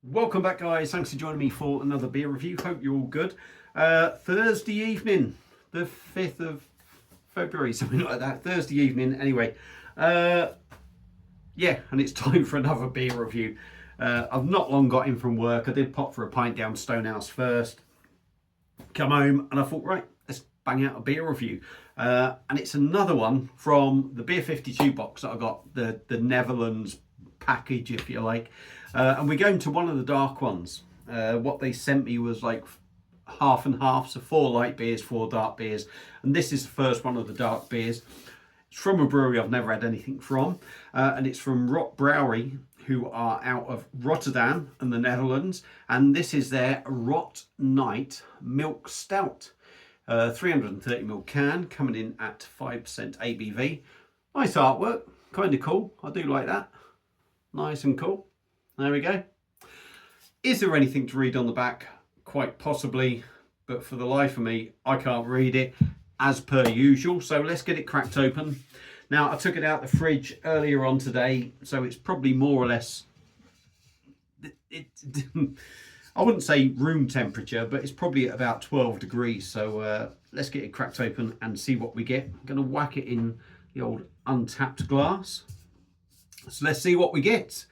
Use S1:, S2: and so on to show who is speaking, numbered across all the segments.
S1: Welcome back, guys. Thanks for joining me for another beer review. Hope you're all good. Thursday evening, the 5th of February, something like that. Thursday evening, anyway. Yeah, and it's time for another beer review. I've not long got in from work. I did pop for a pint down Stonehouse first. Come home, and I thought, right, let's bang out a beer review. And it's another one from the Beer 52 box that I got, the Netherlands package, if you like. And we're going to one of the dark ones. What they sent me was like half and half, so 4 light beers, 4 dark beers, and this is the first one of the dark beers. It's from a brewery I've never had anything from, and it's from Rott Brewery, who are out of Rotterdam in the Netherlands, and this is their Rott Night Milk Stout. 330ml can, coming in at 5% ABV. Nice artwork, kind of cool. I do like that. Nice and cool. There we go. Is there anything to read on the back? Quite possibly, but for the life of me, I can't read it as per usual. So let's get it cracked open. Now, I took it out the fridge earlier on today, so it's probably more or less, I wouldn't say room temperature, but it's probably at about 12 degrees. So let's get it cracked open and see what we get. I'm going to whack it in the old untapped glass. So let's see what we get.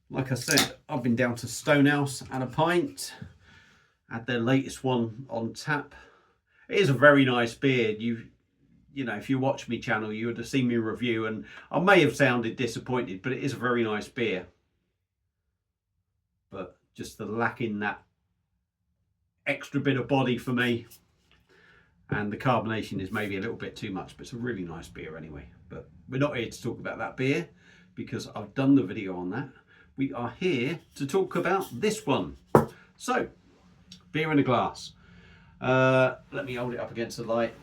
S1: Like I said, I've been down to Stonehouse and a pint. Had their latest one on tap. It is a very nice beer. You know, if you watch my channel, you would have seen me review, and I may have sounded disappointed, but it is a very nice beer. But just the lacking that extra bit of body for me, and the carbonation is maybe a little bit too much, but it's a really nice beer anyway. But we're not here to talk about that beer because I've done the video on that. We are here to talk about this one. So, beer in a glass. Let me hold it up against the light.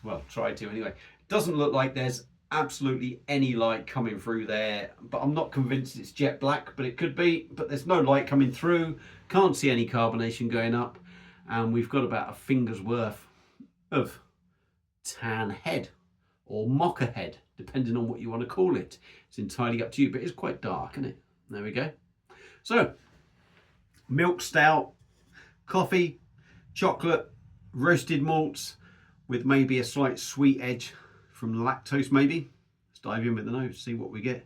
S1: Well, try to anyway. Doesn't look like there's absolutely any light coming through there, but I'm not convinced it's jet black, but it could be. But there's no light coming through. Can't see any carbonation going up. And we've got about a finger's worth of tan head or mocha head, depending on what you want to call it. It's entirely up to you, but it's quite dark, isn't it? There we go. So, milk stout, coffee, chocolate, roasted malts with maybe a slight sweet edge from lactose maybe. Let's dive in with the nose, see what we get.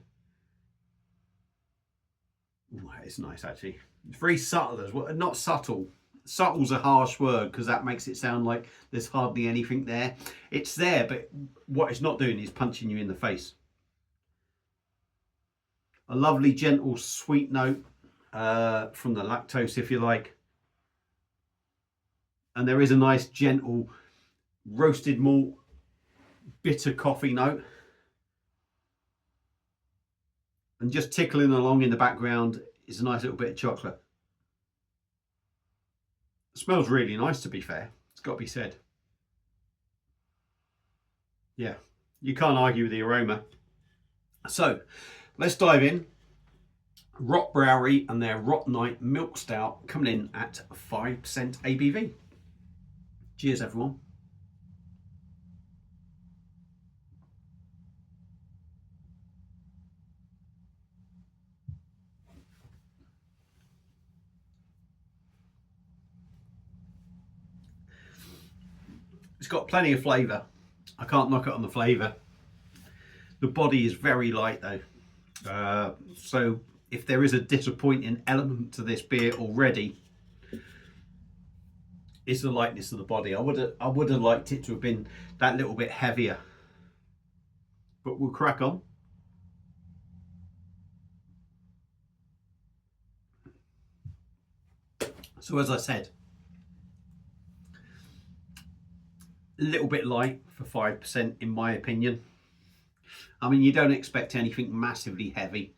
S1: Ooh, it's nice actually. It's very subtle as well. Not subtle. Subtle's a harsh word because that makes it sound like there's hardly anything there. It's there, but what it's not doing is punching you in the face. A lovely gentle sweet note from the lactose, if you like. And there is a nice gentle roasted malt bitter coffee note. And just tickling along in the background is a nice little bit of chocolate. It smells really nice, to be fair. It's got to be said. Yeah, you can't argue with the aroma. So, let's dive in. Rott Brewery and their Rott Night Milk Stout coming in at 5% ABV. Cheers, everyone. It's got plenty of flavour. I can't knock it on the flavour. The body is very light though. So if there is a disappointing element to this beer already, it's the lightness of the body. I would have liked it to have been that little bit heavier. But we'll crack on. So as I said, a little bit light for 5% in my opinion. I mean, you don't expect anything massively heavy,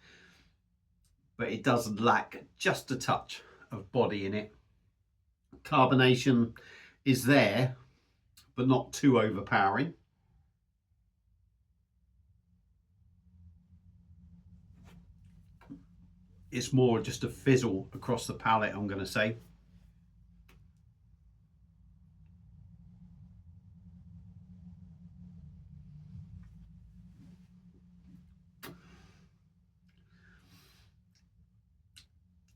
S1: but it does lack just a touch of body in it. Carbonation is there, but not too overpowering. It's more just a fizzle across the palate, I'm going to say.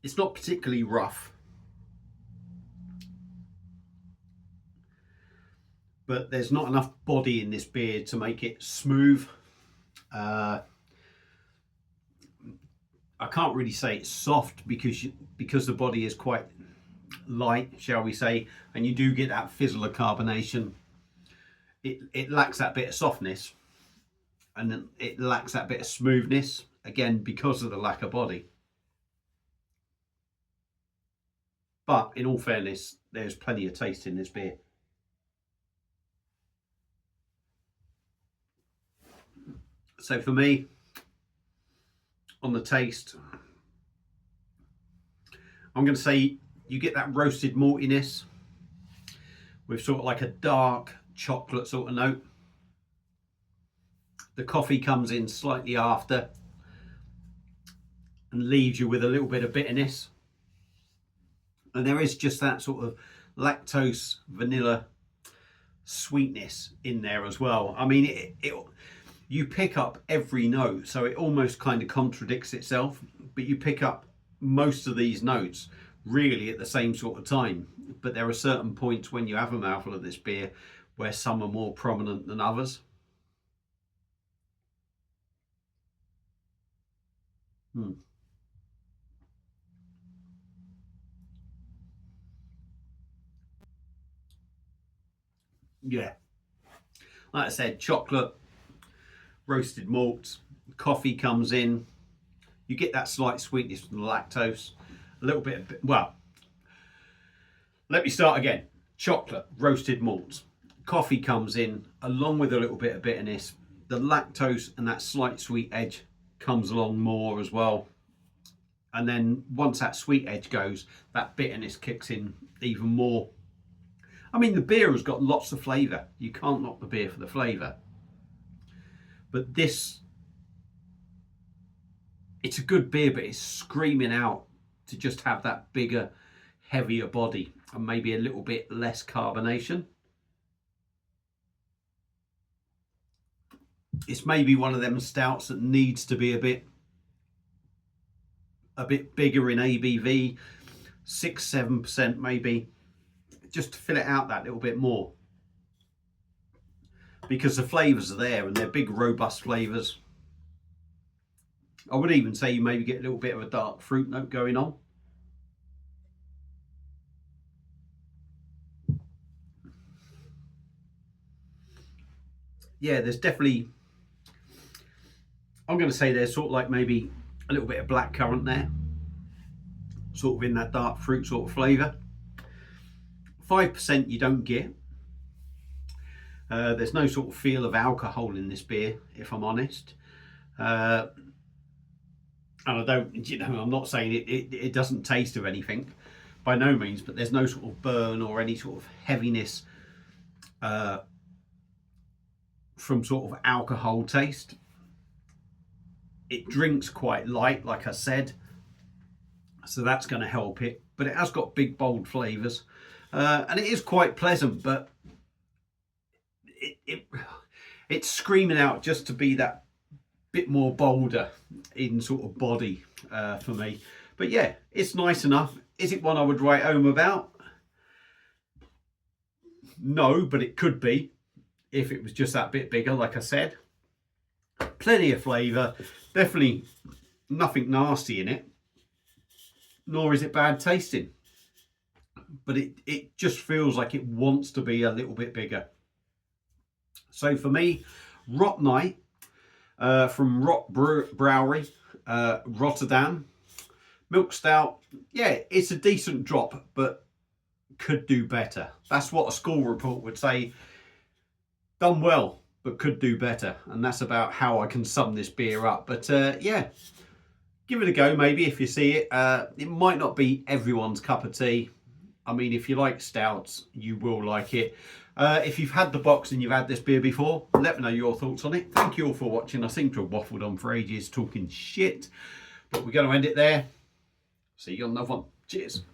S1: It's not particularly rough, but there's not enough body in this beer to make it smooth. I can't really say it's soft because the body is quite light, shall we say, and you do get that fizzle of carbonation. It lacks that bit of softness, and it lacks that bit of smoothness, again because of the lack of body. But in all fairness, there's plenty of taste in this beer. So for me, on the taste, I'm going to say you get that roasted maltiness with sort of like a dark chocolate sort of note. The coffee comes in slightly after and leaves you with a little bit of bitterness. And there is just that sort of lactose vanilla sweetness in there as well. I mean, you pick up every note, so it almost kind of contradicts itself, but you pick up most of these notes really at the same sort of time. But there are certain points when you have a mouthful of this beer where some are more prominent than others. Yeah, like I said, chocolate, roasted malts, coffee comes in, you get that slight sweetness from the lactose, a little bit of, well, let me start again. Chocolate, roasted malts, coffee comes in along with a little bit of bitterness, the lactose and that slight sweet edge comes along more as well, and then once that sweet edge goes, that bitterness kicks in even more. I mean, the beer has got lots of flavour. You can't knock the beer for the flavour. But this, it's a good beer, but it's screaming out to just have that bigger, heavier body and maybe a little bit less carbonation. It's maybe one of them stouts that needs to be a bit bigger in ABV, 6-7% maybe, just to fill it out that little bit more, because the flavours are there and they're big robust flavours. I would even say you maybe get a little bit of a dark fruit note going on. Yeah, there's definitely, I'm going to say there's sort of like maybe a little bit of blackcurrant there, sort of in that dark fruit sort of flavour. 5% you don't get. There's no sort of feel of alcohol in this beer, if I'm honest. And I don't, you know, I'm not saying it doesn't taste of anything, by no means, but there's no sort of burn or any sort of heaviness from sort of alcohol taste. It drinks quite light, like I said, so that's going to help it, but it has got big bold flavours, and it is quite pleasant, but it's screaming out just to be that bit more bolder in sort of body for me. But yeah, it's nice enough. Is it one I would write home about? No, but it could be if it was just that bit bigger, like I said. Plenty of flavour, definitely nothing nasty in it, nor is it bad tasting, but it just feels like it wants to be a little bit bigger. So for me, Rott Night from Rott Browerji, Rotterdam, milk stout. Yeah, it's a decent drop, but could do better. That's what a school report would say. Done well, but could do better, and that's about how I can sum this beer up. But yeah, give it a go maybe if you see it. It might not be everyone's cup of tea. I mean, if you like stouts, you will like it. If you've had the box and you've had this beer before, let me know your thoughts on it. Thank you all for watching. I seem to have waffled on for ages talking shit, but we're going to end it there. See you on another one. Cheers.